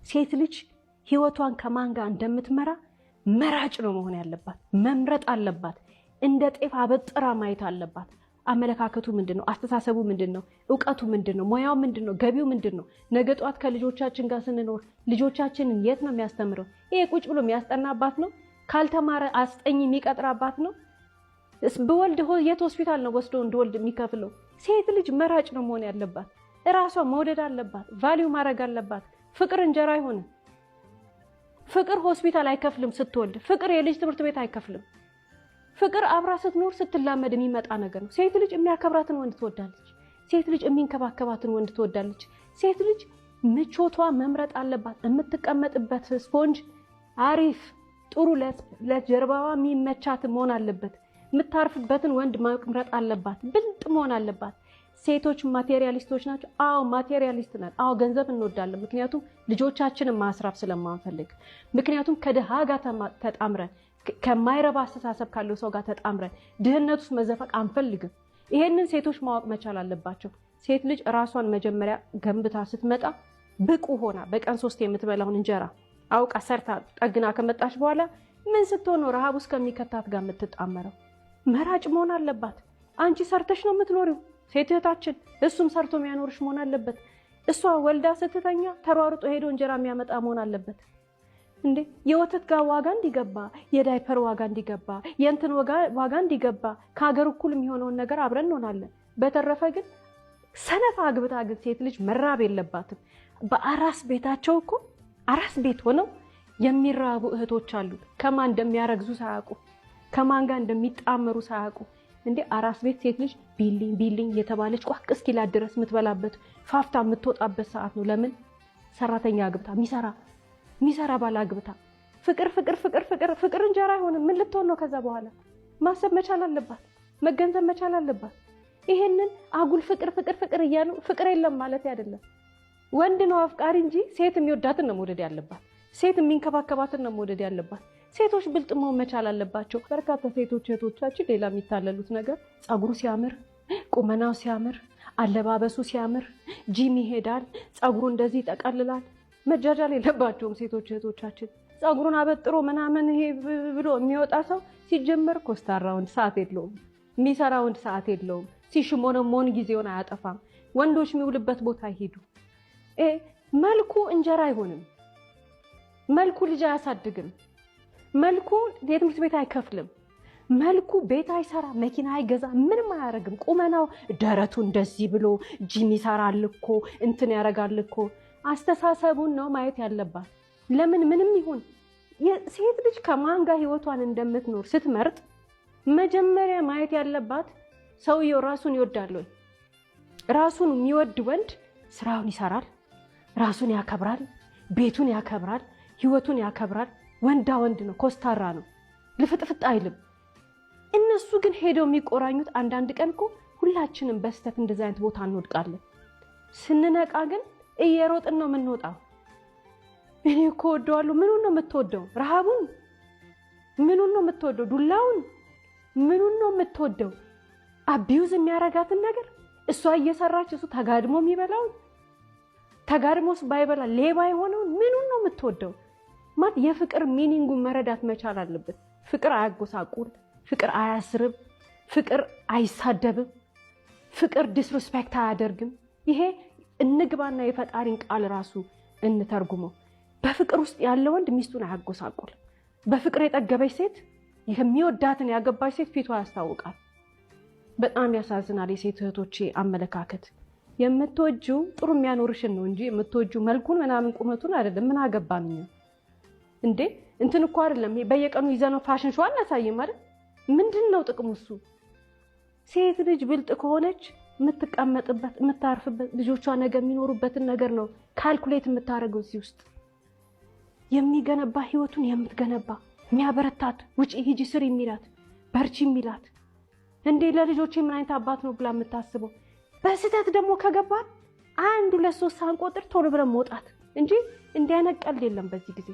ሴት ልጅ ህይወቷን ከማን ጋር እንደምትመራ መራጭ ነው መሆን ያለባት። መምረጥ አለባት። እንደ ጤፍ አበጥራ ማየት አለባት። አመለካከቱ ምንድነው? አስተሳሰቡ ምንድነው? ዕውቀቱ ምንድነው? ሙያው ምንድነው? ገቢው ምንድነው? ነገ ጧት ከልጆቻችን ጋር ስንኖር ልጆቻችንን የት ነው የሚያስተምረው? ይሄ ቁጭ ብሎ የሚያስጠናባት ነው? ካልተማረ አስጠኝ የሚቀጥራባት ነው? በወልድ የት ሆስፒታል ነው ወስዶ እንደወልድ የሚከፍለው? ሴት ልጅ መራጭ ነው መሆን ያለባት። እራሷ መውደድ አለባት። ቫልዩ ማድረግ አለባት። ፍቅር እንጀራ አይሆንም። ፍቅር ሆስፒታል አይከፍልም። ስትወልድ ፍቅር የልጅ ትምህርት ቤት አይከፍልም። ፍቅር አብራ ስትኖር ስትላመድ የሚመጣ ነገር ነው። ሴት ልጅ የሚያከብራትን ወንድ ትወዳለች። ሴት ልጅ የሚንከባከባትን ወንድ ትወዳለች። ሴት ልጅ ምቾቷ መምረጥ አለባት። የምትቀመጥበት ስፖንጅ አሪፍ ጥሩ ለጀርባዋ የሚመቻት መሆን አለበት። የምታርፍበትን ወንድ መምረጥ አለባት። ብልጥ መሆን አለባት። ሴቶች ማቴሪያሊስቶች ናቸው። አዎ ማቴሪያሊስት ናት። አዎ ገንዘብ እንወዳለን። ምክንያቱም ልጆቻችንን ማስራፍ ስለማንፈልግ፣ ምክንያቱም ከድሃ ጋር ተጣምረን ከማይረባ አስተሳሰብ ካለው ሰው ጋር ተጣምረን ድህነት ውስጥ መዘፈቅ አንፈልግም። ይሄንን ሴቶች ማወቅ መቻል አለባቸው። ሴት ልጅ ራሷን መጀመሪያ ገንብታ ስትመጣ ብቁ ሆና በቀን 3 የምትበላውን እንጀራ አውቃ ሰርታ ጠግና ከመጣች በኋላ ምን ስትሆን ነው ረሃብ ውስጥ ከሚከታት ጋር የምትጣመረው? መራጭ መሆን አለባት። አንቺ ሰርተሽ ነው የምትኖሪው ሴት እህታችን፣ እሱም ሰርቶ የሚያኖርሽ መሆን አለበት። እሷ ወልዳ ስትተኛ ተሯሩጦ ሄዶ እንጀራ የሚያመጣ መሆን አለበት። እንዴ የወተት ጋር ዋጋ እንዲገባ፣ የዳይፐር ዋጋ እንዲገባ፣ የእንትን ዋጋ እንዲገባ ከሀገር እኩል የሚሆነውን ነገር አብረን እንሆናለን። በተረፈ ግን ሰነፍ አግብታ ግን ሴት ልጅ መራብ የለባትም። በአራስ ቤታቸው እኮ አራስ ቤት ሆነው የሚራቡ እህቶች አሉ። ከማን እንደሚያረግዙ ሳያውቁ፣ ከማን ጋር እንደሚጣመሩ ሳያውቁ። እንዴ አራስ ቤት ሴት ልጅ ቢልኝ የተባለች ቋቅ እስኪላት ድረስ የምትበላበት ፋፍታ የምትወጣበት ሰዓት ነው። ለምን? ሰራተኛ አግብታ ሚሰራ ባል አግብታ። ፍቅር እንጀራ አይሆንም። ምን ልትሆን ነው? ከዛ በኋላ ማሰብ መቻል አለባት። መገንዘብ መቻል አለባት። ይሄንን አጉል ፍቅር እያሉ ፍቅር የለም ማለት አይደለም። ወንድ ነው አፍቃሪ እንጂ ሴት የሚወዳትን ነው መውደድ ያለባት። ሴት የሚንከባከባትን ነው መውደድ ያለባት። ሴቶች ብልጥ መሆን መቻል አለባቸው። በርካታ ሴቶች እህቶቻችን ሌላ የሚታለሉት ነገር ጸጉሩ ሲያምር፣ ቁመናው ሲያምር፣ አለባበሱ ሲያምር ጂም ይሄዳል፣ ጸጉሩ እንደዚህ ይጠቀልላል። መጃጃል የለባቸውም ሴቶች እህቶቻችን። ጸጉሩን አበጥሮ ምናምን ይሄ ብሎ የሚወጣ ሰው ሲጀመር ኮስታራ ወንድ ሰዓት የለውም። የሚሰራ ወንድ ሰዓት የለውም። ሲሽሞነሞን ጊዜውን አያጠፋም። ወንዶች የሚውልበት ቦታ ይሄዱ። መልኩ እንጀራ አይሆንም። መልኩ ልጅ አያሳድግም። መልኩ የትምህርት ቤት አይከፍልም። መልኩ ቤት አይሰራ፣ መኪና አይገዛ፣ ምንም አያረግም። ቁመናው ደረቱ እንደዚህ ብሎ ጂም ይሰራል እኮ እንትን ያረጋል እኮ። አስተሳሰቡን ነው ማየት ያለባት። ለምን ምንም ይሁን ሴት ልጅ ከማን ጋር ህይወቷን እንደምትኖር ስትመርጥ መጀመሪያ ማየት ያለባት ሰውየው ራሱን ይወዳል ወይ? ራሱን የሚወድ ወንድ ስራውን ይሰራል፣ ራሱን ያከብራል፣ ቤቱን ያከብራል፣ ህይወቱን ያከብራል። ወንዳ ወንድ ነው፣ ኮስታራ ነው፣ ልፍጥፍጥ አይልም። እነሱ ግን ሄደው የሚቆራኙት አንዳንድ ቀን እኮ ሁላችንም በስተት እንደዚህ አይነት ቦታ እንወድቃለን። ስንነቃ ግን እየሮጥን ነው የምንወጣው። እኔ እኮ ወደዋለሁ። ምኑን ነው የምትወደው? ረሃቡን? ምኑን ነው የምትወደው? ዱላውን? ምኑን ነው የምትወደው? አቢዩዝ የሚያረጋትን ነገር እሷ እየሰራች እሱ ተጋድሞ የሚበላውን፣ ተጋድሞስ ባይበላ ሌባ የሆነውን ምኑን ነው የምትወደው? ማለት የፍቅር ሚኒንጉን መረዳት መቻል አለበት። ፍቅር አያጎሳቁል፣ ፍቅር አያስርብ፣ ፍቅር አይሳደብም፣ ፍቅር ዲስሪስፔክት አያደርግም። ይሄ እንግባና የፈጣሪን ቃል ራሱ እንተርጉመው። በፍቅር ውስጥ ያለ ወንድ ሚስቱን አያጎሳቁል። በፍቅር የጠገበች ሴት፣ የሚወዳትን ያገባች ሴት ፊቷ ያስታውቃል። በጣም ያሳዝናል የሴት እህቶቼ አመለካከት። የምትወጂው ጥሩ የሚያኖርሽን ነው እንጂ የምትወጂው መልኩን ምናምን ቁመቱን አይደለም። ምን አገባን እንዴ? እንትን እኮ አይደለም በየቀኑ ይዘነው ፋሽን ሾው አናሳይም አይደል? ምንድነው ጥቅሙ እሱ? ሴት ልጅ ብልጥ ከሆነች የምትቀመጥበት የምታርፍበት ልጆቿ ነገ የሚኖሩበትን ነገር ነው ካልኩሌት የምታደርገው። እዚህ ውስጥ የሚገነባ ህይወቱን የምትገነባ የሚያበረታት ውጪ ሂጂ ስሪ የሚላት በርቺ የሚላት እንዴ ለልጆቼ ምን አይነት አባት ነው ብላ የምታስበው። በስህተት ደግሞ ከገባን 1 2 3 ሳንቆጥር ቶሎ ብለን መውጣት እንጂ እንዲያነቀል የለም በዚህ ጊዜ።